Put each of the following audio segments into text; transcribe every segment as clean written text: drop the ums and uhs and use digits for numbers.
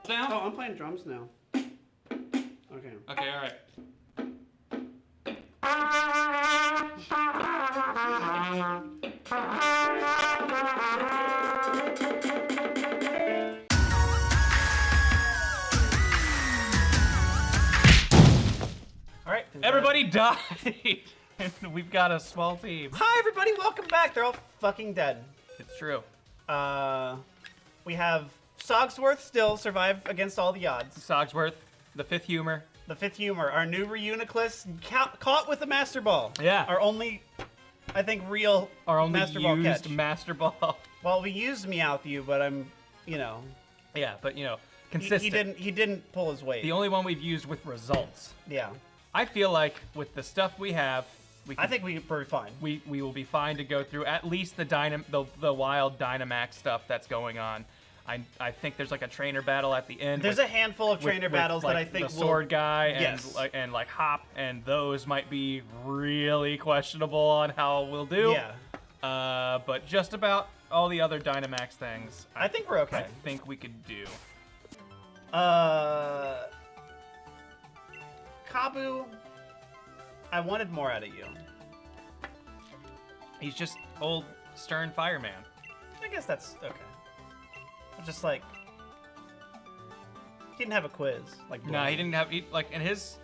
now? Oh, I'm playing drums now. Okay. Okay, all right. All right. Everybody died, and we've got a small team. Hi, everybody. Welcome back. They're all fucking dead. It's true. We have Sogsworth still survive against all the odds. Sogsworth, the fifth humor. The fifth humor, our new Reuniclus, caught with a Master Ball. Yeah. Our only, I think, real Our only Master Ball used catch. Master Ball. Well, we used Meowth, but I'm, Yeah, but you know, he consistent. he didn't pull his weight. The only one we've used with results. Yeah. I feel like with the stuff we have, I think we're fine. we will be fine to go through at least the wild Dynamax stuff that's going on. I think there's like a trainer battle at the end. There's a handful of trainer battles like, that I think the sword guy and Yes. like Hop, and those might be really questionable on how we'll do. Yeah. But just about all the other Dynamax things, I think we're okay. I think we could do. Kabu, I wanted more out of you. He's just old stern fireman. I guess that's okay. Just like he didn't have a quiz. Like No, he didn't have and his.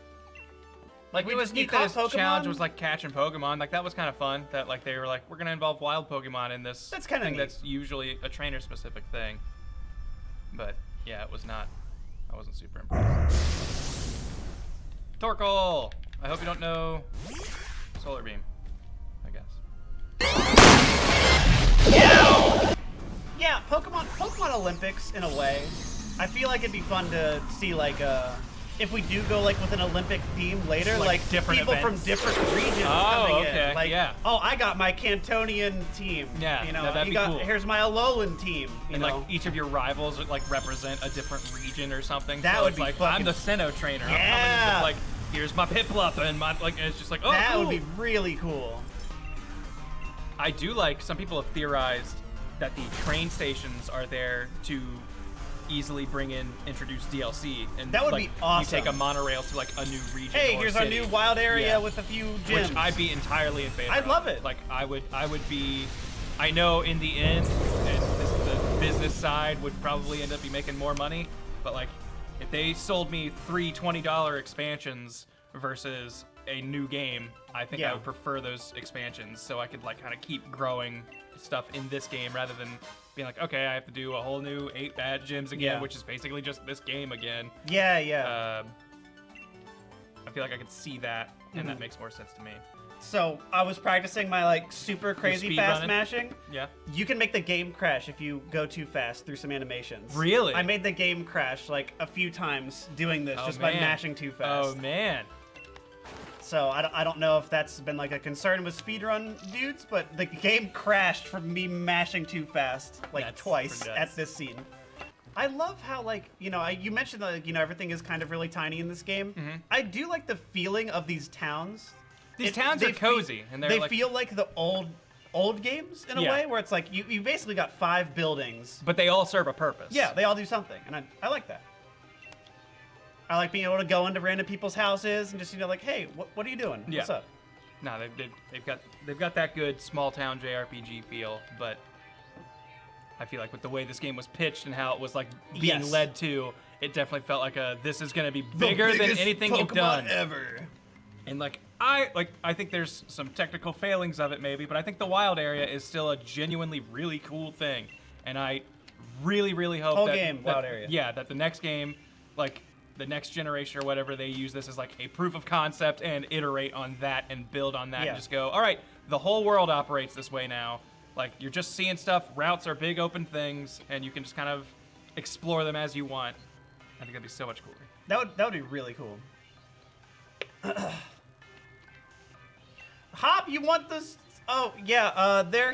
Like It was neat caught that his Pokemon? challenge was like catching Pokemon. Like that was kind of fun. That like they were like, we're gonna involve wild Pokemon in this. That's kinda thing neat. that's usually a trainer specific thing. But yeah, it was not. I wasn't super impressed. Torkoal! I hope you don't know Solar Beam. I guess. Yeah, Pokemon Olympics in a way. I feel like it'd be fun to see like if we do go like with an Olympic theme later, like different people events. from different regions Oh, coming okay, in. Like, yeah. oh, I got my Cantonian team. Yeah, you know, that'd you be got cool. here's my Alolan team. You And know, like each of your rivals would like represent a different region or something. That so would it's be like fucking- I'm the Sinnoh trainer. Yeah. I'm coming with, like here's my Piplup and my and it's just like oh that cool. would be really cool. I do like some people have theorized that the train stations are there to easily introduce DLC, and That would like, be awesome. You take a monorail to like a new region. Hey, or here's city. our new wild area Yeah. with a few gyms. Which I'd be entirely in favor. I'd of. love it. Like I would be. I know in the end, and the business side would probably end up be making more money, but like if they sold me three $20 expansions versus a new game, I think Yeah. I would prefer those expansions so I could like kind of keep growing stuff in this game rather than being like, okay, I have to do a whole new 8 bad gyms again, Yeah. which is basically just this game again. Yeah. I feel like I could see that, and Mm-hmm. that makes more sense to me. So I was practicing my like super crazy speed fast running? mashing. Yeah. You can make the game crash if you go too fast through some animations. Really? I made the game crash like a few times doing this Oh, just by man. mashing too fast. Oh man. So I don't know if that's been like a concern with speedrun dudes, but the game crashed from me mashing too fast like That's twice pretty nuts. at this scene. I love how like, you mentioned that everything is kind of really tiny in this game. Mm-hmm. I do like the feeling of these towns. These towns are cozy, and they're they like, feel like the old games in a Yeah. way, where it's like you basically got 5 buildings. but they all serve a purpose. Yeah, they all do something, and I like that. I like being able to go into random people's houses and just like, hey, what are you doing? Yeah. What's up? No, they've got that good small town JRPG feel, but I feel like with the way this game was pitched and how it was like being Yes. led to, it definitely felt like this is gonna be bigger than anything you've done ever. And I think there's some technical failings of it maybe, but I think the wild area is still a genuinely really cool thing, and I really hope Whole that game, wild area. Yeah, that the next game, like the next generation or whatever, they use this as like a proof of concept and iterate on that and build on that Yeah. and just go, all right, the whole world operates this way now. Like you're just seeing stuff. Routes are big open things, and you can just kind of explore them as you want. I think that'd be so much cooler. That would be really cool. Hop, you want this? Oh yeah, they're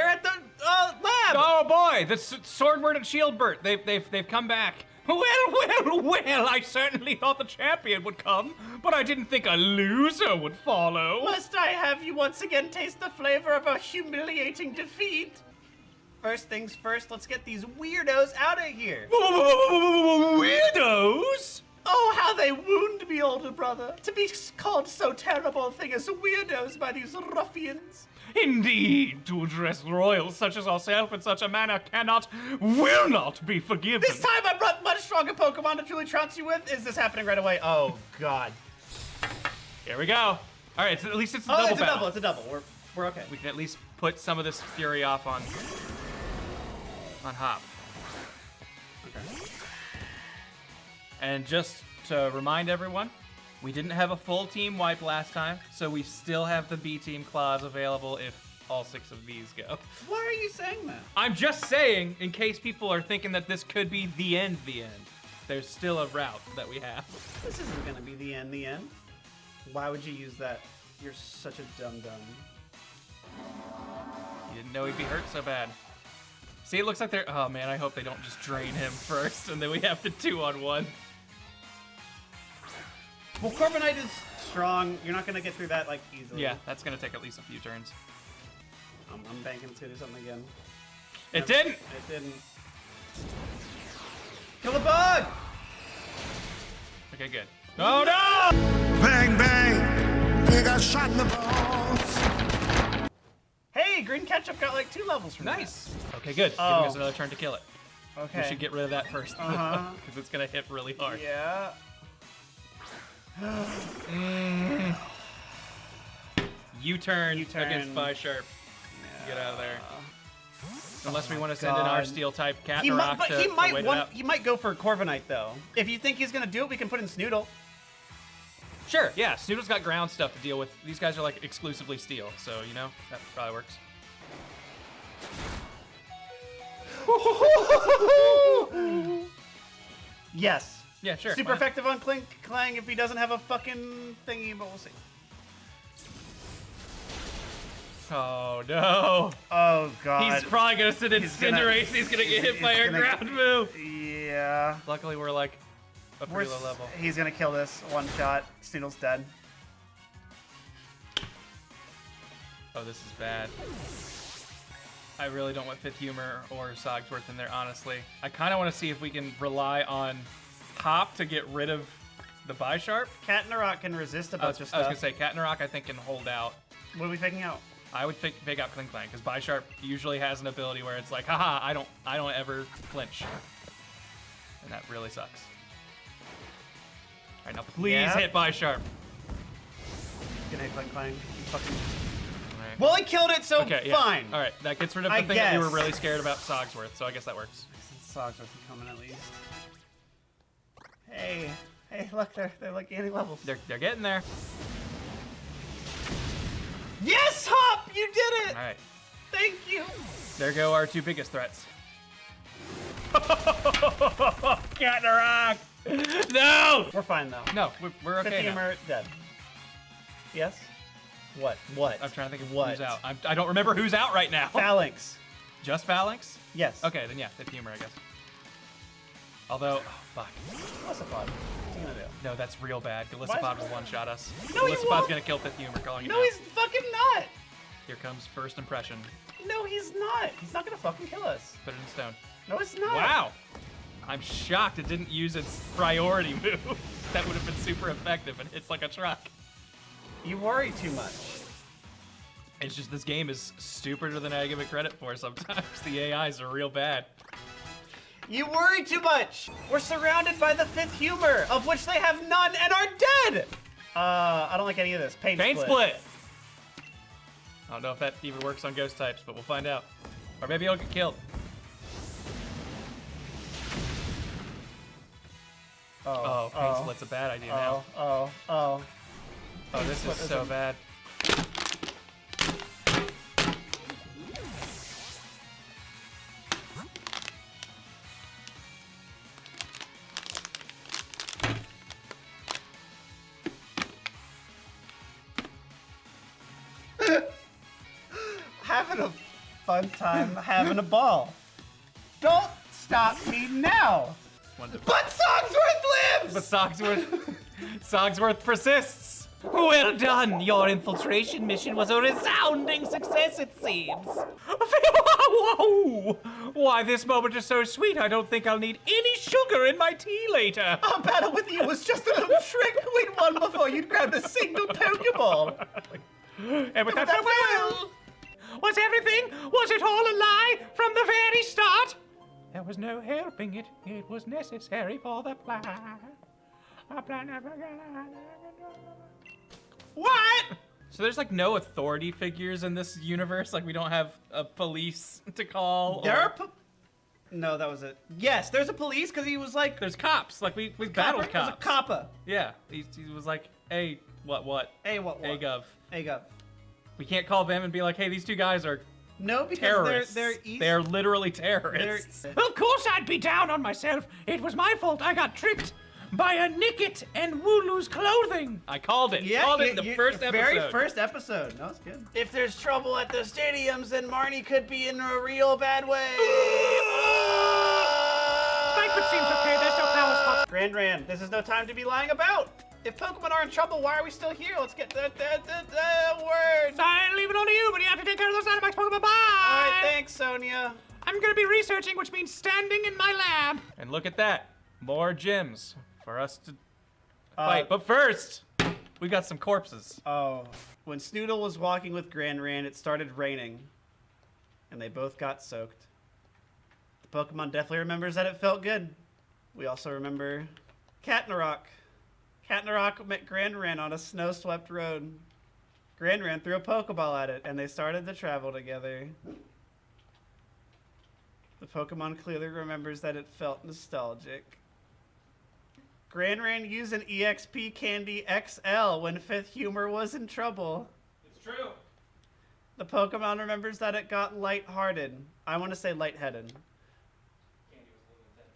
at the lab. Oh boy, the Swordward and Shieldbert, they've come back. Well, I certainly thought the champion would come, but I didn't think a loser would follow. Must I have you once again taste the flavor of a humiliating defeat? First things first, let's get these weirdos out of here. Weirdos? Oh, how they wound me, older brother. To be called so terrible a thing as weirdos by these ruffians. Indeed, to address royals such as ourselves in such a manner cannot, will not be forgiven. This time I brought much stronger Pokemon to truly trounce you with. Is this happening right away? Oh, God. Here we go. All right, so at least it's a double it's a battle. double, it's a double. We're okay. We can at least put some of this fury off on Hop. Okay. And just to remind everyone, we didn't have a full team wipe last time, so we still have the B team claws available if all 6 of these go. Why are you saying that? I'm just saying, in case people are thinking that this could be the end. There's still a route that we have. This isn't gonna be the end. Why would you use that? You're such a dum-dum. You didn't know he'd be hurt so bad. See, it looks like they're... Oh, man, I hope they don't just drain him first, and then we have the 2-on-1. Well, Corviknight is strong. You're not gonna get through that, like, easily. Yeah, that's going to take at least a few turns. I'm banking to do something again. It didn't! It didn't. Kill the bug! Okay, good. Oh, no! Bang, bang, you got shot in the balls. Hey, Green Ketchup got like 2 levels from Nice. Okay, good. Oh. Giving us another turn to kill it. that. Okay. We should get rid of that first, Uh-huh. because it's going to hit really hard. Yeah. U-turn U-turn. against Bisharp. Get out of there. Unless we want to send God. in our Steel-type Cat He and might, Rock but to he might wait it want. out. He might go for Corviknight though. If you think he's gonna do it, we can put in Snoodle. Sure, yeah. Snoodle's got ground stuff to deal with. These guys are like exclusively Steel, so you know that probably works. Yes. Yeah, sure. Super why not? effective on Clang if he doesn't have a fucking thingy, but we'll see. Oh no. Oh God. He's probably gonna send He's gonna- Incinerate. He's gonna get hit by he's our gonna- ground move. Yeah. Luckily, we're like a pretty low level. He's gonna kill this one shot. Snoodle's dead. Oh, this is bad. I really don't want Fifth Humor or Sogsworth in there, honestly. I kind of want to see if we can rely on Hop to get rid of the Bisharp. Cat in a Rock can resist a I was bunch of gonna stuff. say Cat and Rock I think can hold out. What are we taking out? I would fake out Kling Klang because Bisharp usually has an ability where it's like, haha, I don't ever flinch, and that really sucks. All right, now please Yeah. hit Bisharp. Gonna hit Clang. You fucking... All right. Well, he killed it, so Okay, yeah. fine. All right, that gets rid of the I thing that we were guess. really scared about Sogsworth, so I guess that works. Sogsworth is coming at least. Hey, look, they're like gaining levels. They're getting there. Yes, Hop, you did it. All right, Thank you. there go our 2 biggest threats. Cat in a Rock. No. We're fine though. No, we're okay Fifth now. Humor dead. Yes. What? I'm trying to think of What? who's out. I don't remember who's out right now. Phalanx. Just Phalanx? Yes. Okay, then yeah, Fifth Humor, I guess. Although, oh, fuck. Golisopod. What's he gonna do? No, that's real bad. Why Golisopod is- will one-shot us. No, he Golisopod's won't. gonna kill Fifth Humor, calling it No, now. he's fucking not. Here comes first impression. No, he's not. He's not gonna fucking kill us. Put it in stone. No, it's not. Wow! I'm shocked it didn't use its priority move. That would have been super effective and hits like a truck. You worry too much. It's just this game is stupider than I give it credit for sometimes. The AIs are real bad. You worry too much. We're surrounded by the Fifth Humor, of which they have none and are dead. I don't like any of this. Pain Split! I don't know if that even works on ghost types, but we'll find out. Or maybe I'll get killed. Oh, Pain Split's a bad idea now. Oh, Oh, this is so bad. Having a fun time, having a ball. Don't stop me now. Wonderful. But Sogsworth lives! But Sogsworth persists. Well done! Your infiltration mission was a resounding success, it seems. Whoa! Why, this moment is so sweet, I don't think I'll need any sugar in my tea later. Our battle with you was just a little trick we'd won before you'd grabbed a single Pokeball. And with that farewell! Was it all a lie from the very start? There was no helping it. It was necessary for the plan. What? So there's like no authority figures in this universe? Like we don't have a police to call? There are No, that was it. Yes, there's a police because he was like... There's cops. Like we battled cops. There's a coppa. Yeah. He was like, hey, what? Hey, what? Hey, Gov. Hey, Gov. We can't call them and be like, hey, these two guys are no, because terrorists. they're literally terrorists. Of course I'd be down on myself. It was my fault I got tricked by a Nickit and Wooloo's clothing. I called it. Yeah, Called it in the first episode. Very first episode. No, it's good. If there's trouble at the stadiums, then Marnie could be in a real bad way. Banquet seems okay. There's no power spots. Granrran, this is no time to be lying about. If Pokemon are in trouble, why are we still here? Let's get the word. I leave it on to you, but you have to take care of those Dynamax Pokemon. Bye. All right, thanks, Sonia. I'm gonna be researching, which means standing in my lab. And look at that. More gyms for us to fight. But first, we got some corpses. Oh, when Snoodle was walking with Granrran, it started raining, and they both got soaked. The Pokemon definitely remembers that it felt good. We also remember Katnarok. Katnarok met Granrran on a snow-swept road. Granrran threw a Pokeball at it, and they started to travel together. The Pokemon clearly remembers that it felt nostalgic. Granrran used an EXP Candy XL when Fifth Humor was in trouble. It's true. The Pokemon remembers that it got lighthearted. I want to say lightheaded. Candy was a little intense.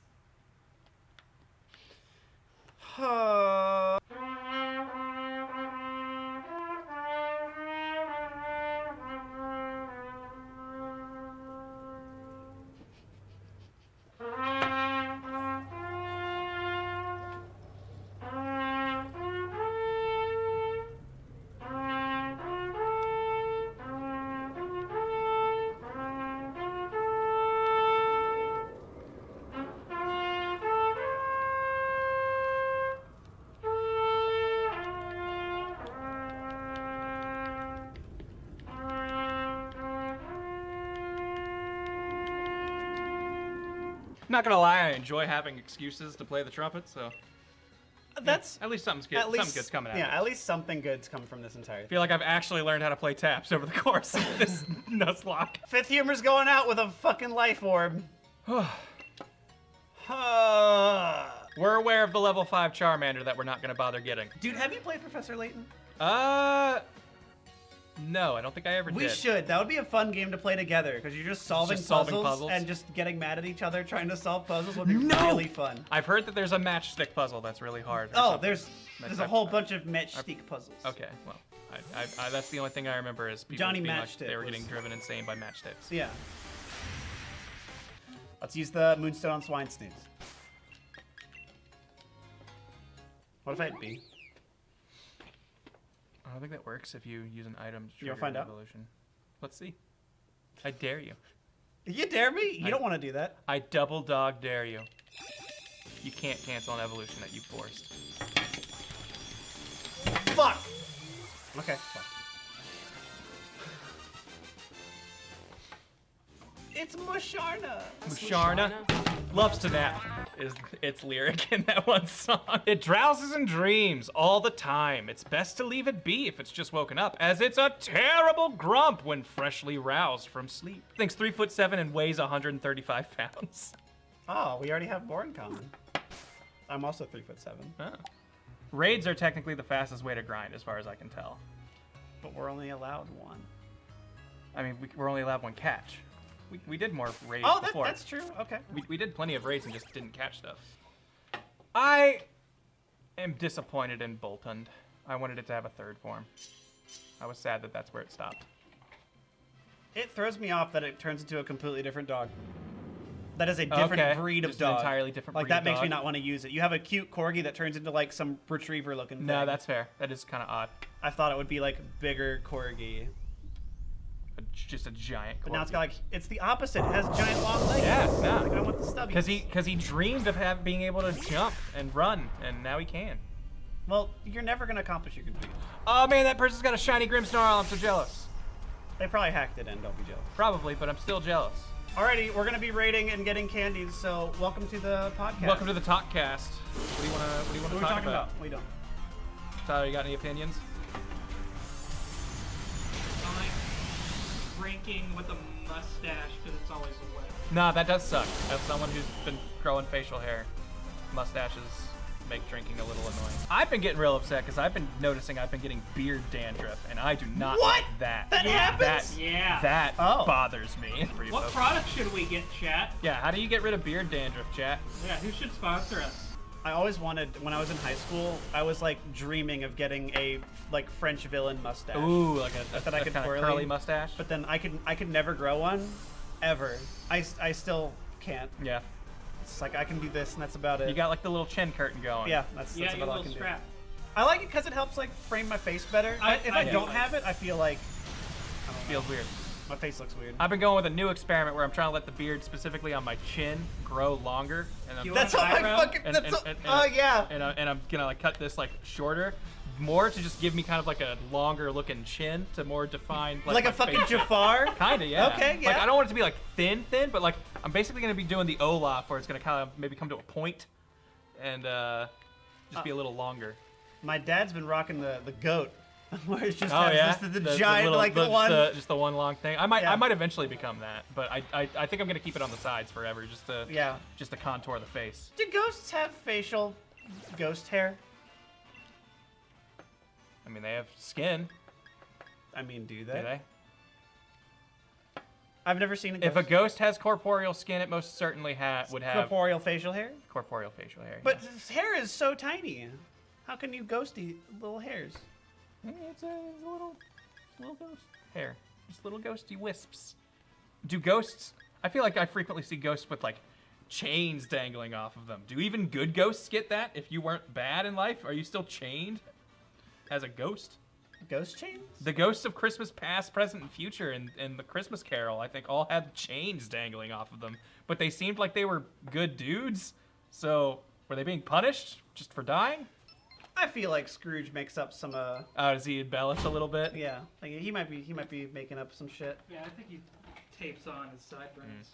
Not gonna lie, I enjoy having excuses to play the trumpet, so That's at least something's good. Something good's coming out. Yeah, of it. at least something good's come from this entire I thing. feel like I've actually learned how to play taps over the course of this Nuzlocke. Fifth Humor's going out with a fucking life orb. We're aware of the level 5 Charmander that we're not gonna bother getting. Dude, have you played Professor Layton? No, I don't think I ever did. We should. That would be a fun game to play together because you're just solving, solving puzzles and just getting mad at each other trying to solve puzzles would be really fun. I've heard that there's a matchstick puzzle that's really hard. or Oh, something. there's a whole bunch of matchstick puzzles. Okay, well, I that's the only thing I remember is people Johnny being like Matchstick they were was- getting driven insane by matchsticks. Yeah. Let's use the Moonstone on Swine Snooze. What if I hit B? I don't think that works if you use an item to You'll trigger find an out. evolution. Let's see. I dare you. You dare me? You don't want to do that. I double dog dare you. You can't cancel an evolution that you forced. Fuck! Okay, fine. It's Musharna! Musharna loves to nap is its lyric in that one song. It drowses and dreams all the time. It's best to leave it be if it's just woken up, as it's a terrible grump when freshly roused from sleep. Thinks 3'7" and weighs 135 pounds. Oh, we already have more in common. I'm also 3'7", Oh. Raids are technically the fastest way to grind, as far as I can tell. but we're only allowed one. I mean, we're only allowed one catch. We did more raids Oh, before. that's true. Okay. We did plenty of raids and just didn't catch stuff. I am disappointed in Boltund. I wanted it to have a third form. I was sad that that's where it stopped. It throws me off that it turns into a completely different dog. That is a different breed of Just an dog. entirely different like breed that of makes me dog. not want to use it. You have a cute corgi that turns into like some retriever looking thing. No, that's fair. That is kind of odd. I thought it would be like bigger corgi. Just a giant. But now it's corgi. got like it's the opposite. It has giant long legs. Yeah, Like, I no. don't want the stubbies. Because he dreamed of being able to jump and run, and now he can. Well, you're never gonna accomplish your dreams. Oh man, that person's got a shiny Grim Snarl. I'm so jealous. They probably hacked it in. Don't be jealous. Probably, but I'm still jealous. Alrighty, we're gonna be rating and getting candies. So welcome to the podcast. Welcome to the Talkcast. What do you want to What are we talk talking about? about? What are you doing? Tyler, you got any opinions? I'm ranking with a mustache because it's always wet. Nah, that does suck. As someone who's been growing facial hair, mustaches make drinking a little annoying. I've been getting real upset because I've been noticing I've been getting beard dandruff, and I do not What? like that. That happens? Yeah. That Oh. bothers me. What product should we get, chat? Yeah, how do you get rid of beard dandruff, chat? Yeah, who should sponsor us? I always wanted, when I was in high school, I was like dreaming of getting a like French villain mustache. Ooh, like a That I could kind of twirly. curly mustache. But then I could never grow one, ever. I still can't. Yeah, It's like I can do this and that's about it. you got like the little chin curtain going. yeah, that's Yeah, your about all I little can strap. do. I like it because it helps like frame my face better. If I do don't like have it, I feel like feels weird. my face looks weird. I've been going with a new experiment where I'm trying to let the beard specifically on my chin grow longer, and I'm You That's an all my eyebrow? fucking. And- That's and- all, and- oh yeah. and I'm gonna like cut this like shorter, more to just give me kind of like a longer looking chin to more define Like my a fucking face. Jafar. Kinda, yeah. Okay, yeah. Like I don't want it to be like thin, but like I'm basically gonna be doing the Olaf where it's gonna kind of maybe come to a point, and just be a little longer. My dad's been rocking the goat, where it's just Oh has yeah, the giant little- like the one. just the one long thing. I might Yeah. eventually become that, but I think I'm gonna keep it on the sides forever, just to Yeah. just to contour the face. Do ghosts have facial ghost hair? I mean, they have skin, I mean, do do they? they? I've never seen a ghost. If a ghost has corporeal skin, it most certainly would have corporeal facial hair. corporeal facial hair. But his hair is so tiny. How can you ghosty little hairs? yeah. It's a little ghost hair, just little ghosty wisps. Do ghosts? I feel like I frequently see ghosts with like chains dangling off of them. Do even good ghosts get that? If you weren't bad in life, are you still chained as a ghost? Ghost chains? The ghosts of Christmas past, present, and future in the Christmas Carol, I think, all had chains dangling off of them. But they seemed like they were good dudes. So, were they being punished just for dying? I feel like Scrooge makes up some. Oh, does he embellish a little bit? Yeah, like he might be making up some shit. Yeah, I think he tapes on his sideburns.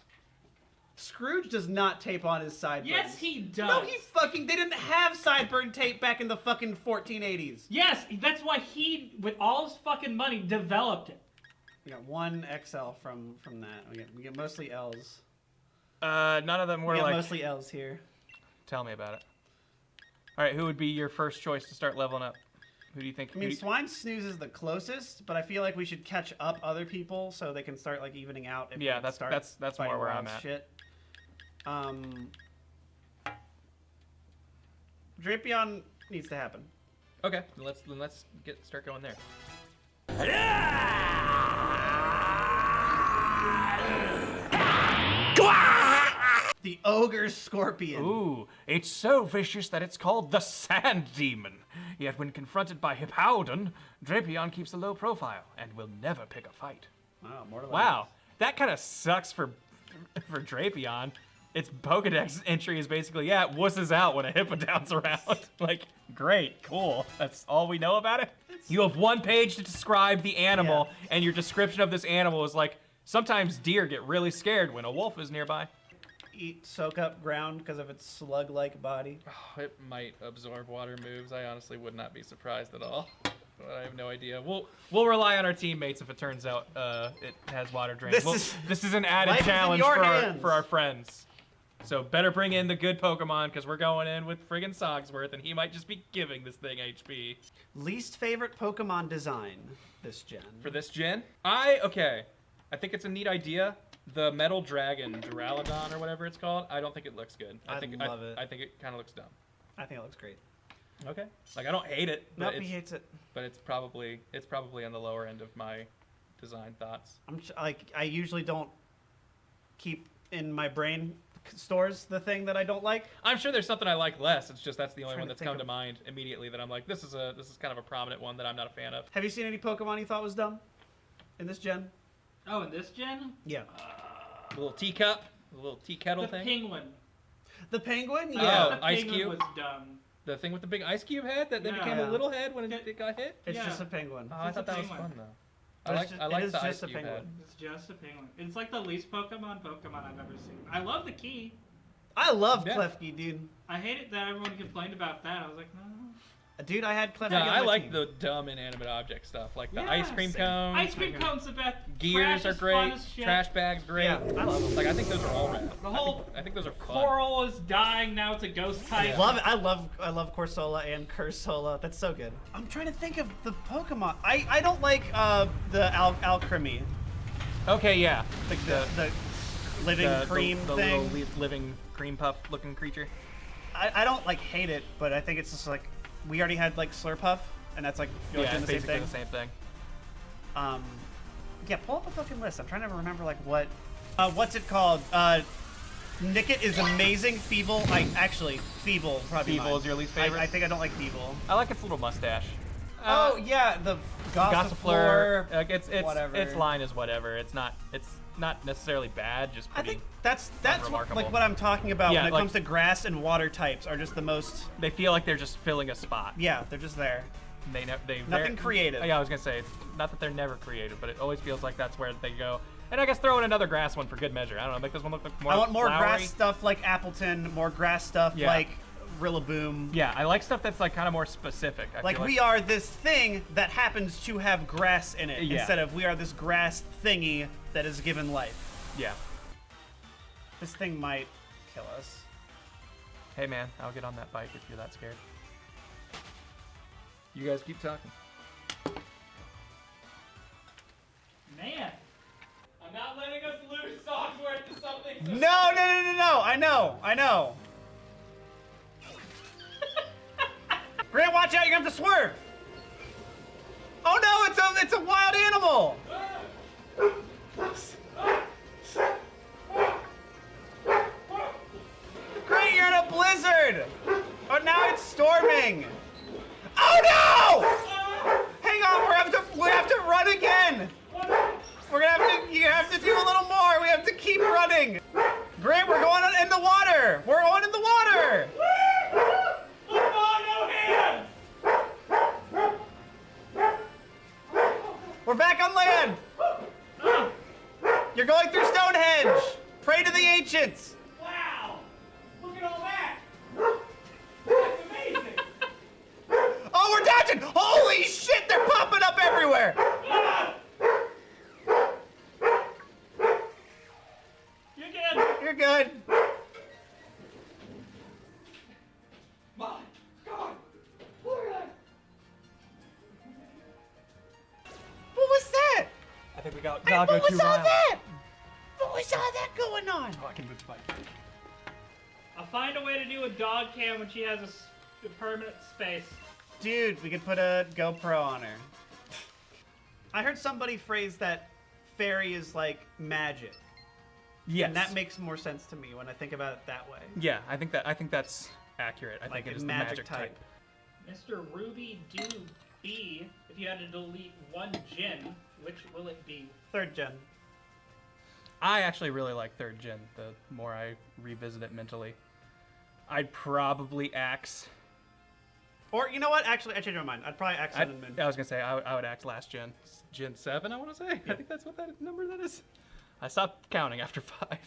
Scrooge does not tape on his sideburns. Yes, he does. No, he fucking. They didn't have sideburn tape back in the fucking 1480s. Yes, that's why he, with all his fucking money, developed it. We got one XL from that. We get mostly L's. None of them were We got like. mostly L's here. Tell me about it. All right, who would be your first choice to start leveling up? Who do you think? I mean, Swine Snooze is the closest, but I feel like we should catch up other people so they can start like evening out. If Yeah, we that's- start that's fighting more where I'm wild at. Shit. Drapion needs to happen. Okay, then let's start going there. The Ogre Scorpion. Ooh, it's so vicious that it's called the Sand Demon. Yet when confronted by Hippowdon, Drapion keeps a low profile and will never pick a fight. Wow, more to Wow, that kind of sucks for Drapion. Its Pokedex entry is basically, yeah, it wusses out when a Hippowdon's around. Like, great, cool. That's all we know about it? You have one page to describe the animal, and your description of this animal is like, sometimes deer get really scared when a wolf is nearby. soak up ground because of its slug-like body. Oh, it might absorb water moves. I honestly would not be surprised at all. But I have no idea. We'll rely on our teammates if it turns out it has water drain. This is an added life is in challenge your for hands. our friends. So better bring in the good Pokemon because we're going in with friggin' Sogsworth and he might just be giving this thing HP. Least favorite Pokemon design this gen. For this gen, I think it's a neat idea. The Metal Dragon, Duraludon or whatever it's called, I don't think it looks good. I love it. I think it kind of looks dumb. I think it looks great. Okay. Like I don't hate it, but Nope, it's, he hates it. but it's probably on the lower end of my design thoughts. I usually don't keep in my brain stores the thing that I don't like. I'm sure there's something I like less. It's just that's the only Trying one to that's think come to of- mind immediately that I'm like, this is kind of a prominent one that I'm not a fan of. Have you seen any Pokemon you thought was dumb in this gen? Oh, in this gen? Yeah. A little teacup, a little tea kettle The thing. penguin. The penguin? Oh, Yeah. The Ice penguin Cube? was dumb. The thing with the big ice cube head that then Yeah. became Yeah. a little head when it got hit. It's Yeah. just a penguin. Oh, I It's thought a that was penguin. fun though. But I it's like just- I like it is the ice just a cube head. penguin. It's just a penguin. It's like the least Pokemon I've ever seen. I love the key. I love Yeah. Klefki, dude. I hate it that everyone complained about that. I was like, no. Dude, I had Klefki Yeah, on I my like team. the dumb inanimate object stuff, like the Yeah, ice cream same. cones. Ice cream cones the best. Gears Trash are is fun great. as shit. Trash bags great. Yeah, I love them. Like I think those are all rad. The whole I think those are fun. Coral is dying now. It's a ghost type. Love it. I love Corsola and Cursola. That's so good. I'm trying to think of the Pokemon. I don't like the Alcremie. Okay, yeah. Like the living cream the thing. little living cream puff looking creature. I don't like hate it, but I think it's just like we already had like Slurpuff, and that's like you're Yeah, doing it's the same basically thing. the same thing. Yeah, pull up a fucking list. I'm trying to remember like what's it called? Nickit is amazing. Feeble, Feeble probably. Feeble mine. is your least favorite? I think I don't like Feeble. I like its little mustache. Oh yeah, the Gossifleur. Gossifleur. Like whatever. its line is whatever. It's not necessarily bad. Just I pretty. think that's unremarkable. like what I'm talking about Yeah, when it like- comes to grass and water types are just the most. They feel like they're just filling a spot. Yeah, they're just there. They Nothing creative. Yeah, I was gonna say, not that they're never creative, but it always feels like that's where they go. And I guess throw in another grass one for good measure. I don't know, make this one look like more I want more flowery. grass stuff like Appleton, more grass stuff Yeah. like Rillaboom. Yeah, I like stuff that's like kind of more specific. I Like feel we are this thing that happens to have grass in it Yeah. instead of we are this grass thingy that is given life. Yeah. This thing might kill us. Hey man, I'll get on that bike if you're that scared. You guys keep talking. Man. I'm not letting us lose songs worth of something. No! I know. Grant, watch out! You're gonna have to swerve. Oh no! It's a wild animal. Grant, you're in a blizzard. Oh, now it's storming. Oh no! Hang on, we have to run again. You have to do a little more. We have to keep running. Grant, we're going in the water. We're going in the water. We're back on land. You're going through Stonehenge. Pray to the ancients. Wow. Look at all that. That's amazing. Oh, we're dodging. Holy shit, they're popping up everywhere. You're good. You're good. My God. Look at that. What was that? I think we got Hey, Gaga what too was all loud. that? What was all that going on? Oh, I can move the bike. I'll find a way to do a dog cam when she has a permanent space. Dude, we could put a GoPro on her. I heard somebody phrase that fairy is like magic. Yes. And that makes more sense to me when I think about it that way. Yeah, I think that's accurate. I Like think it a is the magic magic type. Mr. Ruby Do B, if you had to delete one gin, which will it be? Third gen. I actually really like third gen. The more I revisit it mentally, I'd probably axe. Or you know what? Actually, I changed my mind. I'd probably axe Sun and Moon. I was gonna say I would axe last gen. Gen 7, I want to say. I think that's what that number that is. I stopped counting after 5. I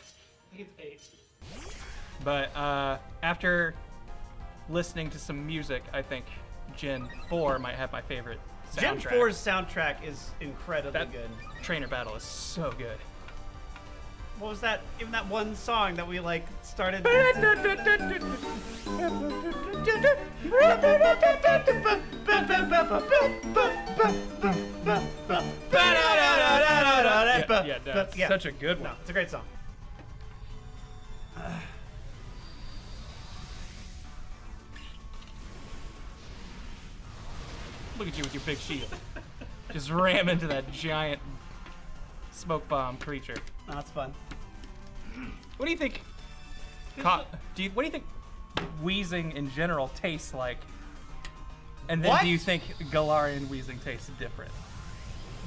think it's 8. But after listening to some music, I think Gen 4 might have my favorite Gen soundtrack. 4's soundtrack is incredibly That good. trainer battle is so good. What was that? Even that one song that we like started. Yeah, that's such a good one. No, it's a great song. Look at you with your big shield. Just ram into that giant smoke bomb creature. No, it's fun. What do you think? What do you think wheezing in general tastes like? And then What? do you think Galarian wheezing tastes different?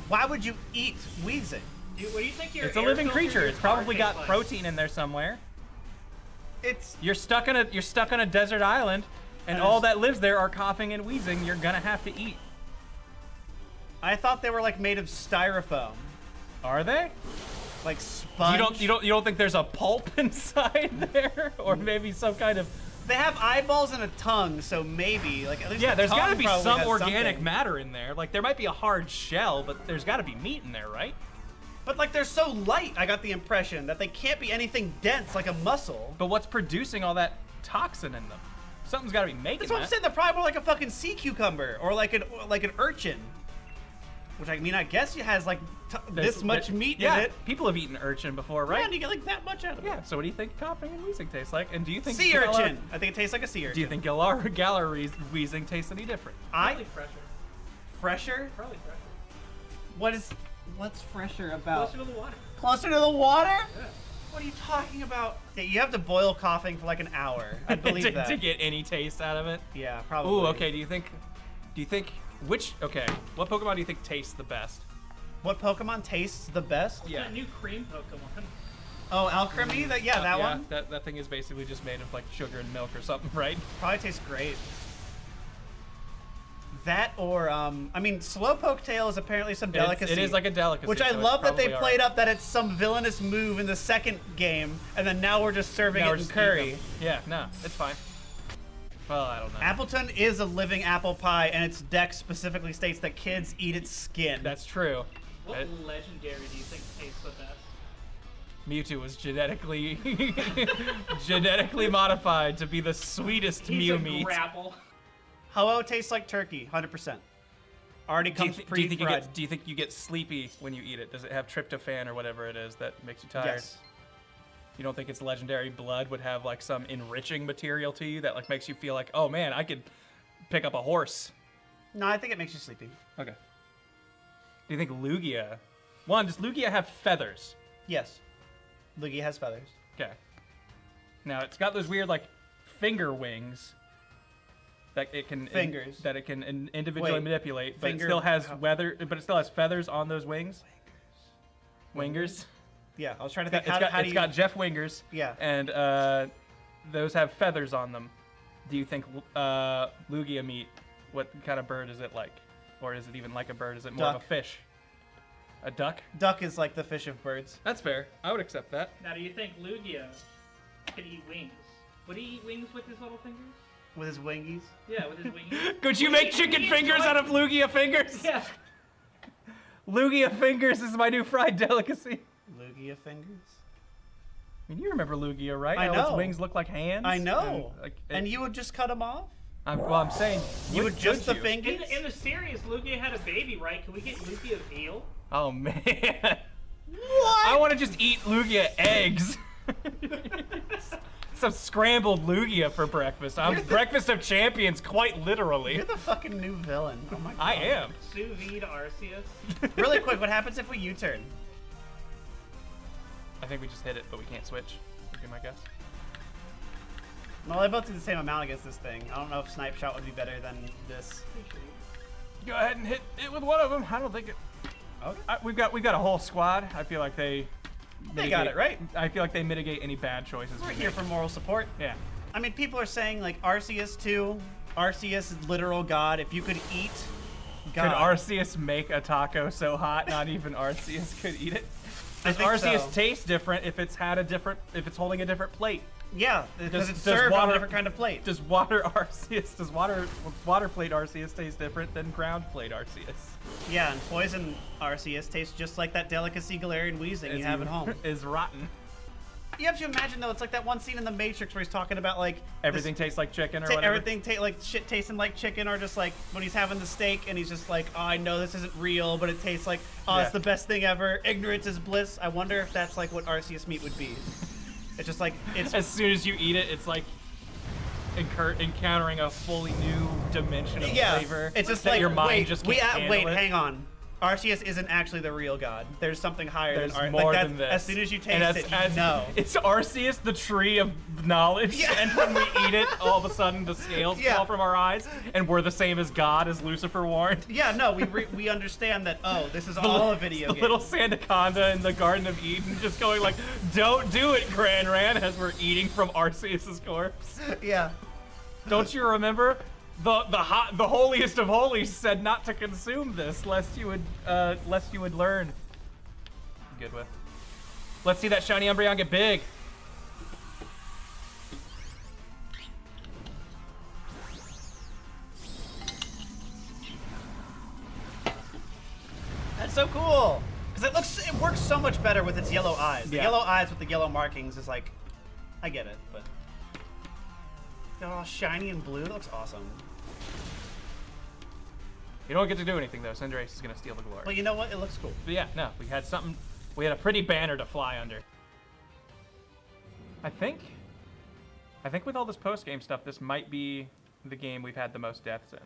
Why would you eat wheezing? Dude, what do you think your It's a air living filter in creature. your It's car probably tastes got like? protein in there somewhere. It's You're stuck on a desert island, and all that lives there are coughing and wheezing. You're gonna have to eat. I thought they were like made of styrofoam, Are they? like sponge. You don't think there's a pulp inside there, or maybe some kind of? They have eyeballs and a tongue, so maybe like at least Yeah, the there's got to tongue be probably some has organic something. matter in there. Like there might be a hard shell, but there's got to be meat in there, right? But like they're so light, I got the impression that they can't be anything dense like a muscle. But what's producing all that toxin in them? Something's got to be making That's what I'm that. saying. They're probably more like a fucking sea cucumber or like an urchin. Which I mean, I guess it has like this much meat yeah, in it. people have eaten urchin before, Yeah, right? and you get like that much out of Yeah. it. So what do you think coughing and wheezing tastes like? And do you think Sea urchin. I think it tastes like a sea urchin. Do you think Galari's wheezing tastes any different? Probably fresher. Fresher? Probably fresher. What's fresher about? Closer to the water. Closer to the water? Yeah. What are you talking about? Yeah, you have to boil coughing for like an hour. I believe to, that. to get any taste out of it. Yeah, probably. Ooh, okay. Do you think what Pokemon do you think tastes the best? What Pokemon tastes the best? Yeah. That new cream Pokemon. Oh, Alchemy? That one? That thing is basically just made of like sugar and milk or something, right? Probably tastes great. That or, I mean, Slowpoke Tail is apparently some delicacy. It is like a delicacy. Which I so it's love that they probably played alright. up that it's some villainous move in the second game, and then now we're just serving Now we're it in just eating curry. them. Yeah, no, it's fine. Well, I don't know. Appleton is a living apple pie, and its deck specifically states that kids eat its skin. That's true. What Uh, legendary do you think tastes the best? Mewtwo was genetically modified to be the sweetest He's Mew a meat. grapple. Ho-Oh tastes like turkey, 100%. Already Do you, comes do you think pre-fried. do you think you get sleepy when you eat it? Does it have tryptophan or whatever it is that makes you tired? Yes. You don't think its legendary blood would have like some enriching material to you that like makes you feel like, oh man, I could pick up a horse? No, I think it makes you sleepy. Okay. Do you think Lugia? One, does Lugia have feathers? Yes. Lugia has feathers. Okay. Now it's got those weird like finger wings that it can Fingers. that it can individually Wait, manipulate, but finger- it still has how- but it still has feathers on those wings. Wingers. Yeah, I was trying to think. It's got Jeff Wingers. Yeah. And those have feathers on them. Do you think Lugia meat? What kind of bird is it like, or is it even like a bird? Is it more of Duck. a fish? A duck? Duck is like the fish of birds. That's fair. I would accept that. Now, do you think Lugia could eat wings? Would he eat wings with his little fingers? With his wingies. Yeah, with his wings. Could you make chicken fingers out of Lugia fingers? Yeah. Lugia fingers is my new fried delicacy. Lugia fingers. I mean, you remember Lugia, right? I How know. its wings look like hands. I know. And, And you would just cut them off? I'm saying You would just the you? fingers? In the series, Lugia had a baby, right? Can we get Lugia veal? Oh man. What? I want to just eat Lugia eggs. Some scrambled Lugia for breakfast. I'm breakfast of champions, quite literally. You're the fucking new villain. Oh my god. I am. Sous vide Arceus. Really quick, what happens if we U-turn? I think we just hit it, but we can't switch. Would be my guess. Well, they both do the same amount against this thing. I don't know if Snipe Shot would be better than this. Go ahead and hit it with one of them. I don't think it. Okay. We've got a whole squad. I feel like they. They got it, right? I feel like they mitigate any bad choices. We're we here make. for moral support. Yeah. I mean, people are saying, like, Arceus 2, Arceus is literal god. If you could eat god. Could Arceus make a taco so hot not even Arceus could eat it? I Does think Arceus so. taste different if it's holding a different plate? Yeah, because Does- it's does served on a water- different kind of plate. Does water plate Arceus taste different than ground plate Arceus? Yeah, and poison Arceus tastes just like that delicacy Galarian wheezing you have at home. Is rotten. You have to imagine, though, it's like that one scene in The Matrix where he's talking about, like... Everything tastes like chicken or whatever. Everything like shit tasting like chicken, or just like when he's having the steak and he's just like, oh, I know this isn't real, but it tastes like, oh, Yeah. it's the best thing ever. Ignorance is bliss. I wonder if that's like what Arceus meat would be. It's just like, it's... As soon as you eat it, it's like encountering a fully new dimension of yeah, flavor. it's just that like, your mind wait, just can't handle wait, it. hang on. Arceus isn't actually the real god. There's something higher There's than Arceus. more Like than this. as soon as you And taste it, you know. It's Arceus, the tree of knowledge, Yeah. and when we eat it, all of a sudden the scales Yeah. fall from our eyes, and we're the same as God, as Lucifer warned. Yeah, no, we understand that. Oh, this is all a video the game. little Sandaconda in the Garden of Eden just going like, "Don't do it, Granrran," as we're eating from Arceus's corpse. Yeah. Don't you remember? The holiest of holies said not to consume this, lest you would learn. Good with. Let's see that shiny Umbreon get big. That's so cool. Because it works so much better with its yellow eyes. The Yeah. yellow eyes with the yellow markings is like, I get it, but they're all shiny and blue. That looks awesome. You don't get to do anything though. Cinderace is gonna steal the glory. But you know what? It looks cool. But yeah, no, we had something. We had a pretty banner to fly under. I think with all this post-game stuff, this might be the game we've had the most deaths in.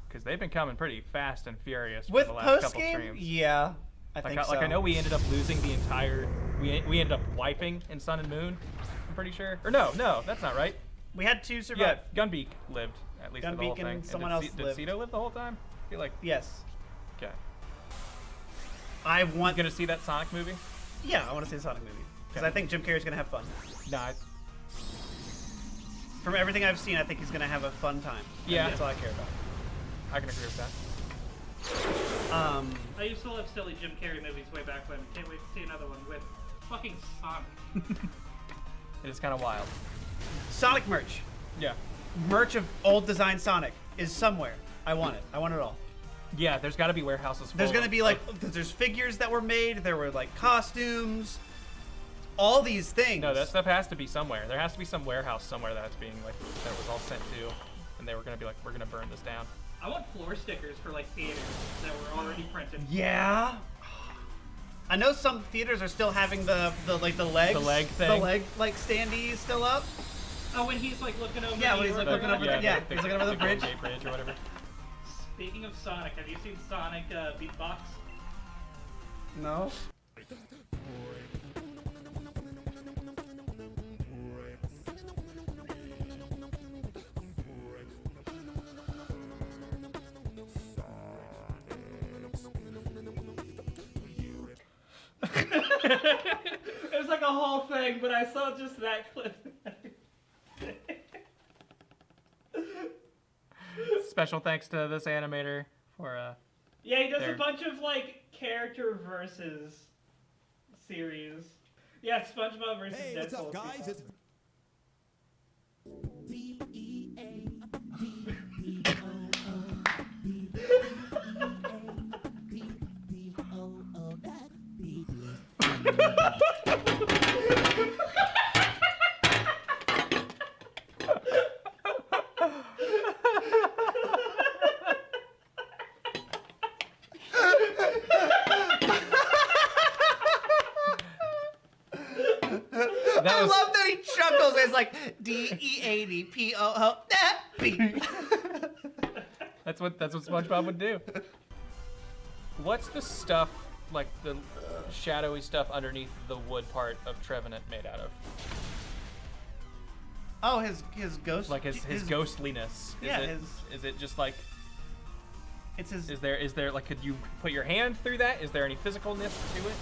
Because they've been coming pretty fast and furious With for the last post couple game, streams. yeah, I think so. Like I know we ended up losing the entire. We ended up wiping in Sun and Moon. I'm pretty sure. Or no, that's not right. We had 2 Yeah, survive. Gunbeak lived at least for the whole Gunbeak and thing. someone did else lived. Did Ceto live the whole time? I feel like. Yes. Okay. I want. Gonna see that Sonic movie? Yeah, I want to see the Sonic movie because Okay. I think Jim Carrey's gonna have fun. Nah. From everything I've seen, I think he's gonna have a fun time. And Yeah. that's all I care about. I can agree with that. I used to love silly Jim Carrey movies way back when. Can't wait to see another one with fucking Sonic. It is kind of wild. Sonic merch. Yeah. Merch of old design Sonic is somewhere. I want it. I want it all. Yeah, there's got to be warehouses full There's gonna of- be like, there's figures that were made. There were like costumes. All these things. No, that stuff has to be somewhere. There has to be some warehouse somewhere that's being like that was all sent to, and they were gonna be like, we're gonna burn this down. I want floor stickers for like theaters that were already printed. Yeah. I know some theaters are still having the legs. The leg thing? The leg like standee still up. Oh, when he's like looking over. Yeah, the when he's like York looking River. over yeah, he's looking over the bridge. Golden Gate Bridge or whatever. Speaking of Sonic, have you seen Sonic beatbox? No. It was like a whole thing, but I saw just that clip. Special thanks to this animator for Yeah, he does There. a bunch of like character versus series. Yeah, SpongeBob versus Hey, Deadpool. what's up, guys? It's I love that he chuckles. It's like DEADPOO. That's what SpongeBob would do. What's the stuff like the shadowy stuff underneath the wood part of Trevenant made out of? Oh, his ghost. Like his ghostliness. Yeah, Is it just like? It's his. Is there like? Could you put your hand through that? Is there any physicalness to it?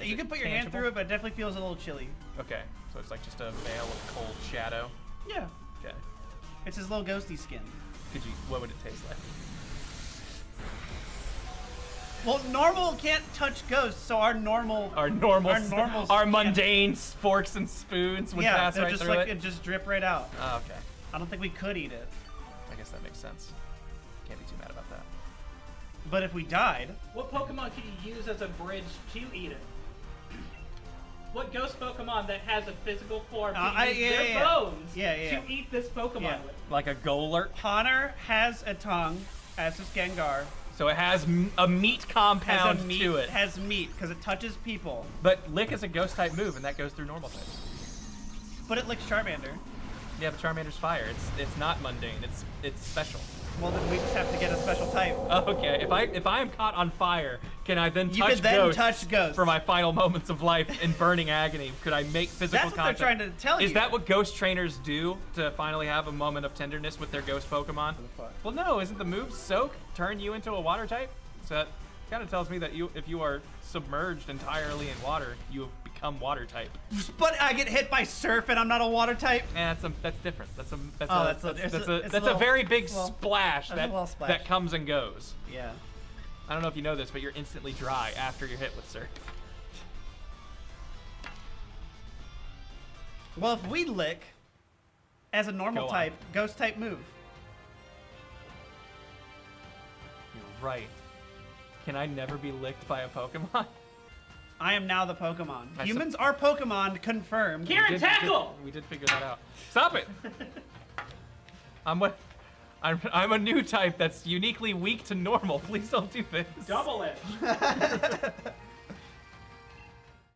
You can put your hand tangible? through it, but it definitely feels a little chilly. Okay, so it's like just a veil of cold shadow. Yeah. Okay. It's his little ghosty skin. What would it taste like? Well, normal can't touch ghosts, so our normals Our can't. mundane forks and spoons would Yeah, pass they're right just through like it. it just drip right out. Oh, okay. I don't think we could eat it, I guess that makes sense. Can't be too mad about that. but if we died, What Pokemon can you use as a bridge to eat it? What ghost Pokemon that has a physical form can use their bones to eat this Pokemon Yeah. with? Like a Golurk. Honor has a tongue, as does Gengar. So it has a meat compound to it. Has meat because it touches people, But Lick is a ghost type move, and that goes through normal types. but it licks Charmander. Yeah, but Charmander's fire. It's not mundane. It's special. Well, then we just have to get a special type. Okay, if I am caught on fire, can I then You could then touch ghosts for my final moments of life in burning agony? Could I make physical That's what contact? they're trying to tell you. Is that what ghost trainers do to finally have a moment of tenderness with their ghost Pokemon? Well, no, isn't the move Soak turn you into a water type? So that kind of tells me that if you are submerged entirely in water, you have become water type. But I get hit by Surf and I'm not a water type? That's different. That's a a very big splash splash. that comes and goes. Yeah. I don't know if you know this, but you're instantly dry after you're hit with Surf. Well, if we lick as a normal type, ghost type move. You're right. Can I never be licked by a Pokemon? I am now the Pokemon. Humans are Pokemon, confirmed. Kieran, tackle! We did figure that out. Stop it! I'm a new type that's uniquely weak to normal. Please don't do this. Double it.